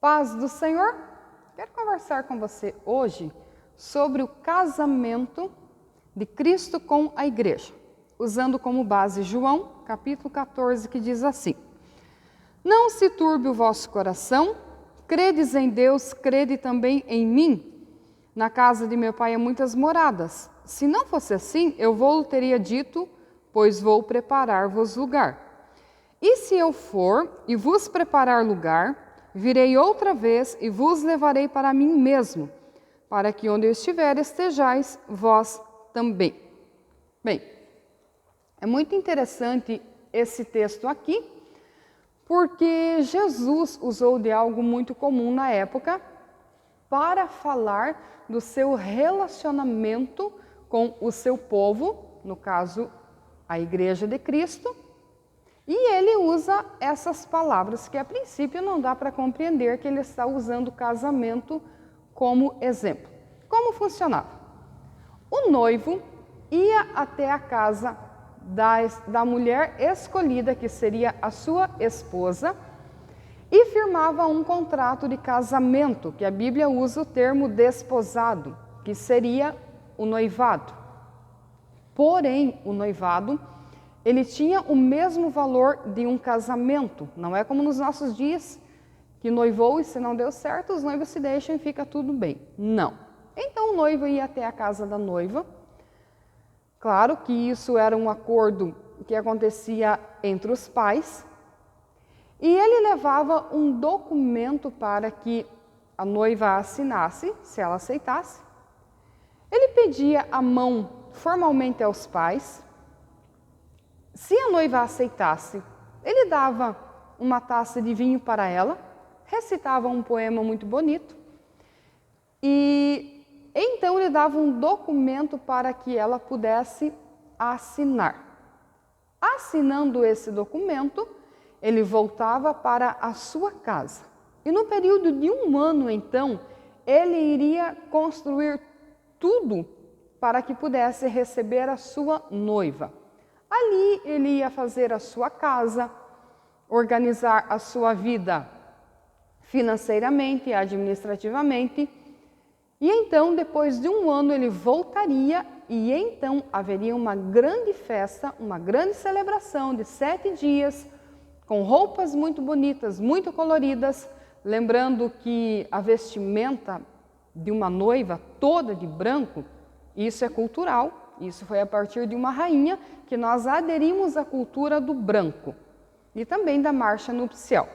Paz do Senhor, quero conversar com você hoje sobre o casamento de Cristo com a igreja, usando como base João, capítulo 14, que diz assim: Não se turbe o vosso coração, credes em Deus, crede também em mim. Na casa de meu pai há muitas moradas. Se não fosse assim, eu vou teria dito, pois vou preparar-vos lugar. E se eu for e vos preparar lugar, virei outra vez e vos levarei para mim mesmo, para que onde eu estiver estejais vós também. Bem, é muito interessante esse texto aqui, porque Jesus usou de algo muito comum na época para falar do seu relacionamento com o seu povo, no caso, a Igreja de Cristo. E ele usa essas palavras que a princípio não dá para compreender que ele está usando o casamento como exemplo. Como funcionava? O noivo ia até a casa da mulher escolhida, que seria a sua esposa, e firmava um contrato de casamento, que a Bíblia usa o termo desposado, que seria o noivado. Porém, o noivado ele tinha o mesmo valor de um casamento. Não é como nos nossos dias, que noivou e se não deu certo, os noivos se deixam e fica tudo bem. Não. Então o noivo ia até a casa da noiva. Claro que isso era um acordo que acontecia entre os pais. E ele levava um documento para que a noiva assinasse, se ela aceitasse. Ele pedia a mão formalmente aos pais. Se a noiva aceitasse, ele dava uma taça de vinho para ela, recitava um poema muito bonito e então ele dava um documento para que ela pudesse assinar. Assinando esse documento, ele voltava para a sua casa. E no período de 1 ano, então, ele iria construir tudo para que pudesse receber a sua noiva. Ali ele ia fazer a sua casa, organizar a sua vida financeiramente e administrativamente. E então, depois de 1 ano, ele voltaria e então haveria uma grande festa, uma grande celebração de 7 dias, com roupas muito bonitas, muito coloridas, lembrando que a vestimenta de uma noiva toda de branco, isso é cultural. Isso foi a partir de uma rainha que nós aderimos à cultura do branco e também da marcha nupcial.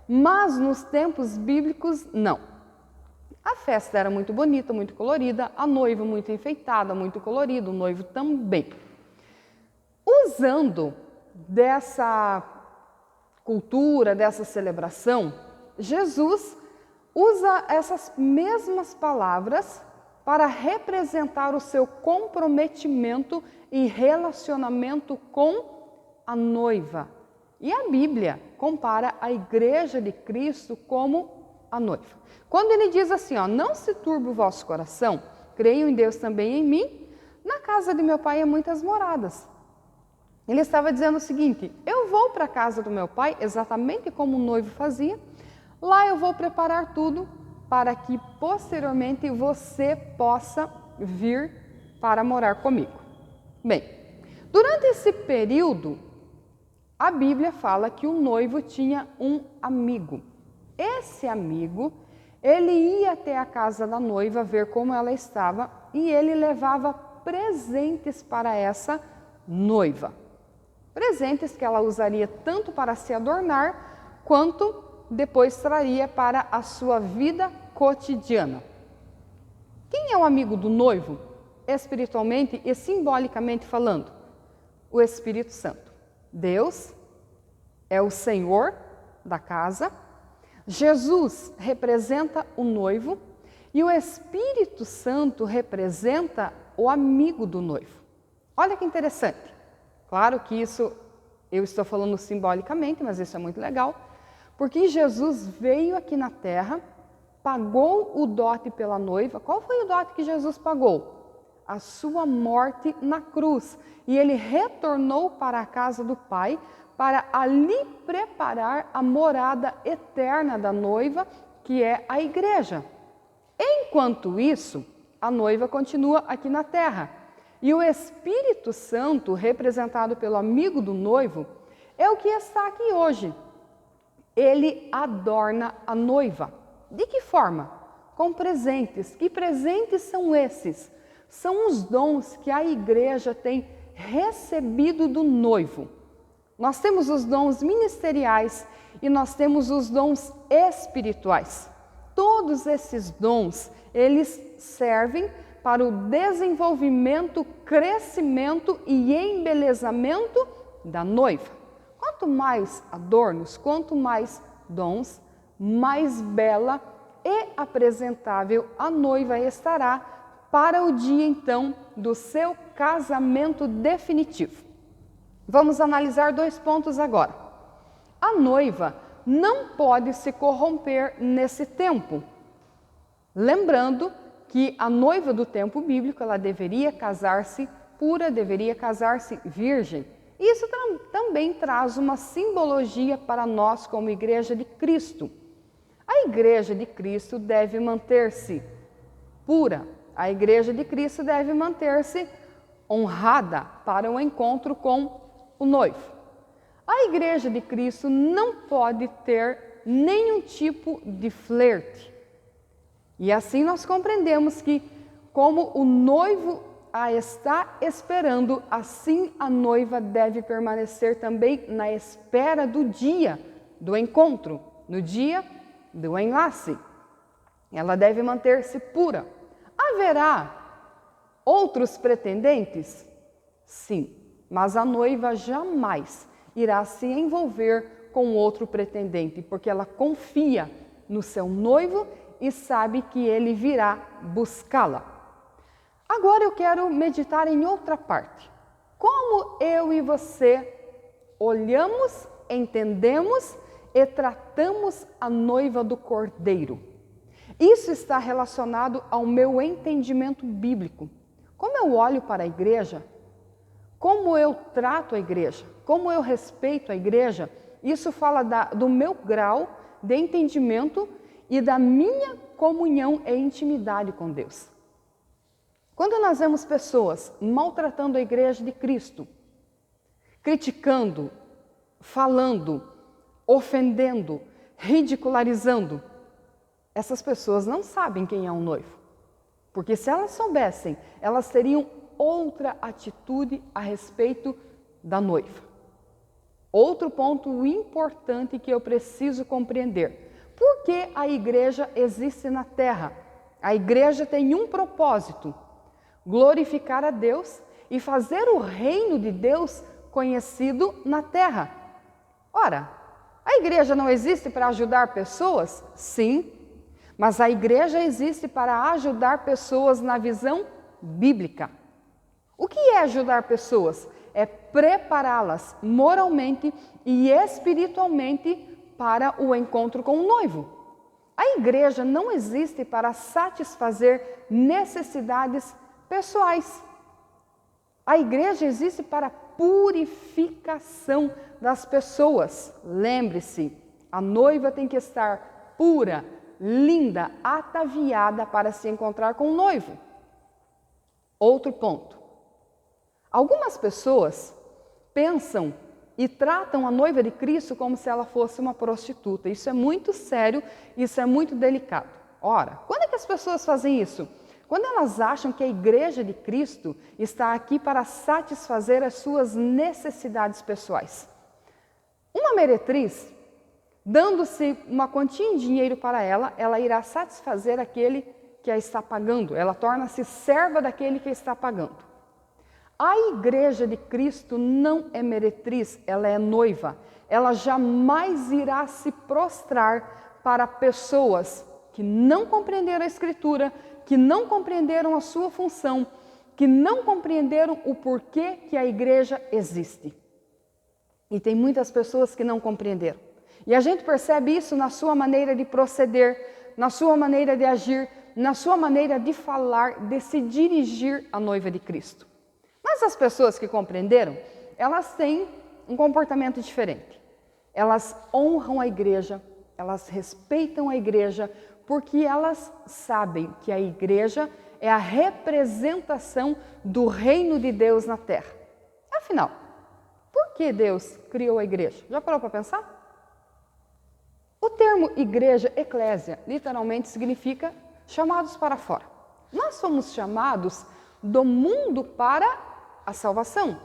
Mas nos tempos bíblicos, não. A festa era muito bonita, muito colorida, a noiva muito enfeitada, muito colorida, o noivo também. Usando dessa cultura, dessa celebração, Jesus usa essas mesmas palavras para representar o seu comprometimento e relacionamento com a noiva. E a Bíblia compara a igreja de Cristo como a noiva. Quando ele diz assim, não se turbe o vosso coração, creiam em Deus também em mim, na casa de meu pai há muitas moradas. Ele estava dizendo o seguinte: eu vou para a casa do meu pai, exatamente como o noivo fazia, lá eu vou preparar tudo, para que posteriormente você possa vir para morar comigo. Bem, durante esse período, a Bíblia fala que o noivo tinha um amigo. Esse amigo, ele ia até a casa da noiva ver como ela estava e ele levava presentes para essa noiva. Presentes que ela usaria tanto para se adornar, quanto depois traria para a sua vida cotidiana. Quem é o amigo do noivo, espiritualmente e simbolicamente falando? O Espírito Santo. Deus é o Senhor da casa, Jesus representa o noivo e o Espírito Santo representa o amigo do noivo. Olha que interessante. Claro que isso eu estou falando simbolicamente, mas isso é muito legal. Porque Jesus veio aqui na terra, pagou o dote pela noiva. Qual foi o dote que Jesus pagou? A sua morte na cruz. E ele retornou para a casa do Pai para ali preparar a morada eterna da noiva, que é a igreja. Enquanto isso, a noiva continua aqui na terra. E o Espírito Santo, representado pelo amigo do noivo, é o que está aqui hoje. Ele adorna a noiva. De que forma? Com presentes. Que presentes são esses? São os dons que a igreja tem recebido do noivo. Nós temos os dons ministeriais e nós temos os dons espirituais. Todos esses dons, eles servem para o desenvolvimento, crescimento e embelezamento da noiva. Quanto mais adornos, quanto mais dons, mais bela e apresentável a noiva estará para o dia, então, do seu casamento definitivo. Vamos analisar 2 pontos agora. A noiva não pode se corromper nesse tempo. Lembrando que a noiva do tempo bíblico, ela deveria casar-se pura, deveria casar-se virgem. Isso também traz uma simbologia para nós como Igreja de Cristo. A Igreja de Cristo deve manter-se pura. A Igreja de Cristo deve manter-se honrada para o encontro com o noivo. A Igreja de Cristo não pode ter nenhum tipo de flerte. E assim nós compreendemos que, como o noivo a está esperando, assim a noiva deve permanecer também na espera do dia do encontro, no dia do enlace. Ela deve manter-se pura. Haverá outros pretendentes? Sim, mas a noiva jamais irá se envolver com outro pretendente, porque ela confia no seu noivo e sabe que ele virá buscá-la. Agora eu quero meditar em outra parte. Como eu e você olhamos, entendemos e tratamos a noiva do Cordeiro? Isso está relacionado ao meu entendimento bíblico. Como eu olho para a igreja, como eu trato a igreja, como eu respeito a igreja, isso fala do meu grau de entendimento e da minha comunhão e intimidade com Deus. Quando nós vemos pessoas maltratando a igreja de Cristo, criticando, falando, ofendendo, ridicularizando, essas pessoas não sabem quem é o noivo. Porque se elas soubessem, elas teriam outra atitude a respeito da noiva. Outro ponto importante que eu preciso compreender. Por que a igreja existe na terra? A igreja tem um propósito: glorificar a Deus e fazer o reino de Deus conhecido na terra. Ora, a igreja não existe para ajudar pessoas? Sim, mas a igreja existe para ajudar pessoas na visão bíblica. O que é ajudar pessoas? É prepará-las moralmente e espiritualmente para o encontro com o noivo. A igreja não existe para satisfazer necessidades pessoais. A igreja existe para purificação das pessoas. Lembre-se, a noiva tem que estar pura, linda, ataviada para se encontrar com o noivo. Outro ponto. Algumas pessoas pensam e tratam a noiva de Cristo como se ela fosse uma prostituta. Isso é muito sério, isso é muito delicado. Ora, quando é que as pessoas fazem isso? Quando elas acham que a igreja de Cristo está aqui para satisfazer as suas necessidades pessoais. Uma meretriz, dando-se uma quantia em dinheiro para ela, ela irá satisfazer aquele que a está pagando. Ela torna-se serva daquele que a está pagando. A igreja de Cristo não é meretriz, ela é noiva. Ela jamais irá se prostrar para pessoas que não compreenderam a Escritura, que não compreenderam a sua função, que não compreenderam o porquê que a igreja existe. E tem muitas pessoas que não compreenderam. E a gente percebe isso na sua maneira de proceder, na sua maneira de agir, na sua maneira de falar, de se dirigir à noiva de Cristo. Mas as pessoas que compreenderam, elas têm um comportamento diferente. Elas honram a igreja, elas respeitam a igreja porque elas sabem que a igreja é a representação do reino de Deus na terra. Afinal, por que Deus criou a igreja? Já parou para pensar? O termo igreja, eclésia, literalmente significa chamados para fora. Nós somos chamados do mundo para a salvação,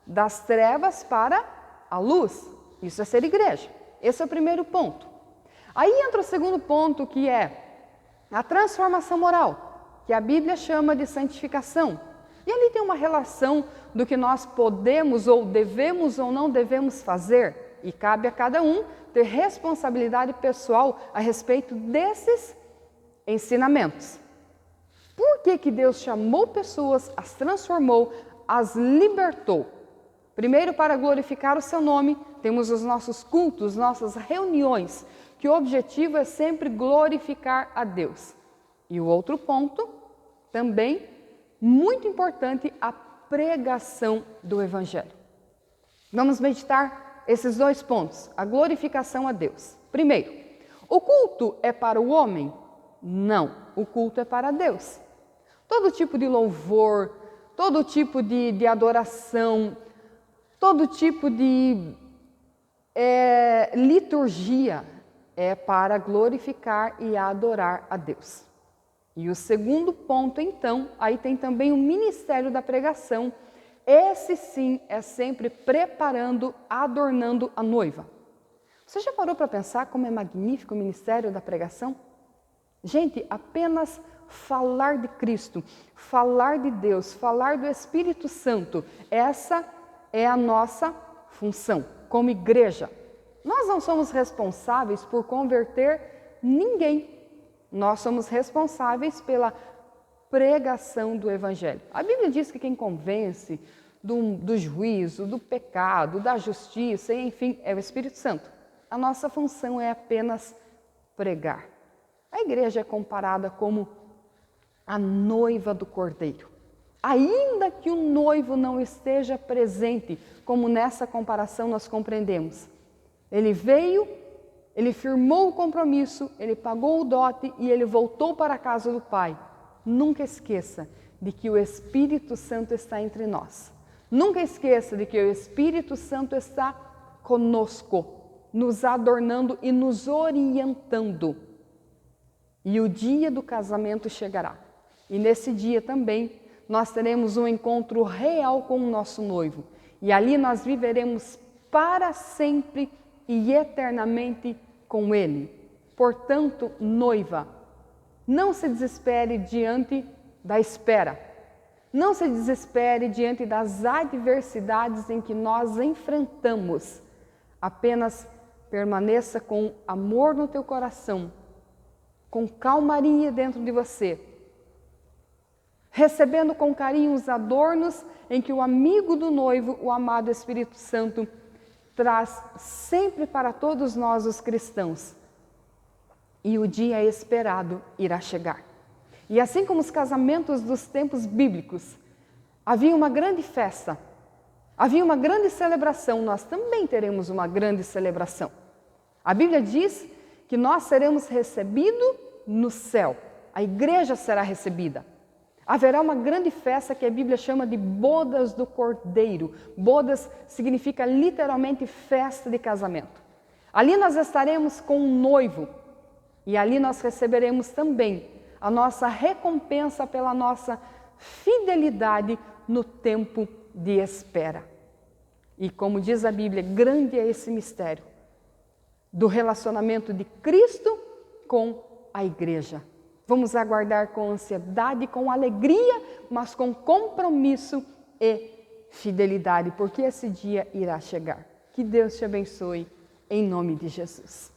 das trevas para a luz. Isso é ser igreja. Esse é o primeiro ponto. Aí entra o segundo ponto, que é a transformação moral, que a Bíblia chama de santificação. E ali tem uma relação do que nós podemos ou devemos ou não devemos fazer, e cabe a cada um ter responsabilidade pessoal a respeito desses ensinamentos. Por que Deus chamou pessoas, as transformou, as libertou? Primeiro, para glorificar o seu nome, temos os nossos cultos, nossas reuniões, que o objetivo é sempre glorificar a Deus. E o outro ponto, também muito importante, a pregação do Evangelho. Vamos meditar esses dois pontos, a glorificação a Deus. Primeiro, o culto é para o homem? Não, o culto é para Deus. Todo tipo de louvor, todo tipo de adoração, todo tipo de liturgia é para glorificar e adorar a Deus. E o segundo ponto, então, aí tem também o ministério da pregação. Esse sim é sempre preparando, adornando a noiva. Você já parou para pensar como é magnífico o ministério da pregação? Gente, apenas falar de Cristo, falar de Deus, falar do Espírito Santo, essa é a nossa função como igreja. Nós não somos responsáveis por converter ninguém. Nós somos responsáveis pela pregação do Evangelho. A Bíblia diz que quem convence do juízo, do pecado, da justiça, enfim, é o Espírito Santo. A nossa função é apenas pregar. A igreja é comparada como a noiva do Cordeiro. Ainda que o noivo não esteja presente, como nessa comparação nós compreendemos. Ele veio, ele firmou o compromisso, ele pagou o dote e ele voltou para a casa do Pai. Nunca esqueça de que o Espírito Santo está entre nós. Nunca esqueça de que o Espírito Santo está conosco, nos adornando e nos orientando. E o dia do casamento chegará. E nesse dia também nós teremos um encontro real com o nosso noivo. E ali nós viveremos para sempre e eternamente com ele. Portanto, noiva, não se desespere diante da espera. Não se desespere diante das adversidades em que nós enfrentamos. Apenas permaneça com amor no teu coração, com calmaria dentro de você, recebendo com carinho os adornos em que o amigo do noivo, o amado Espírito Santo, traz sempre para todos nós os cristãos. E o dia esperado irá chegar. E assim como os casamentos dos tempos bíblicos, havia uma grande festa, havia uma grande celebração, nós também teremos uma grande celebração. A Bíblia diz que nós seremos recebidos no céu, a igreja será recebida. Haverá uma grande festa que a Bíblia chama de bodas do Cordeiro. Bodas significa literalmente festa de casamento. Ali nós estaremos com um noivo e ali nós receberemos também a nossa recompensa pela nossa fidelidade no tempo de espera. E como diz a Bíblia, grande é esse mistério do relacionamento de Cristo com a igreja. Vamos aguardar com ansiedade, com alegria, mas com compromisso e fidelidade, porque esse dia irá chegar. Que Deus te abençoe, em nome de Jesus.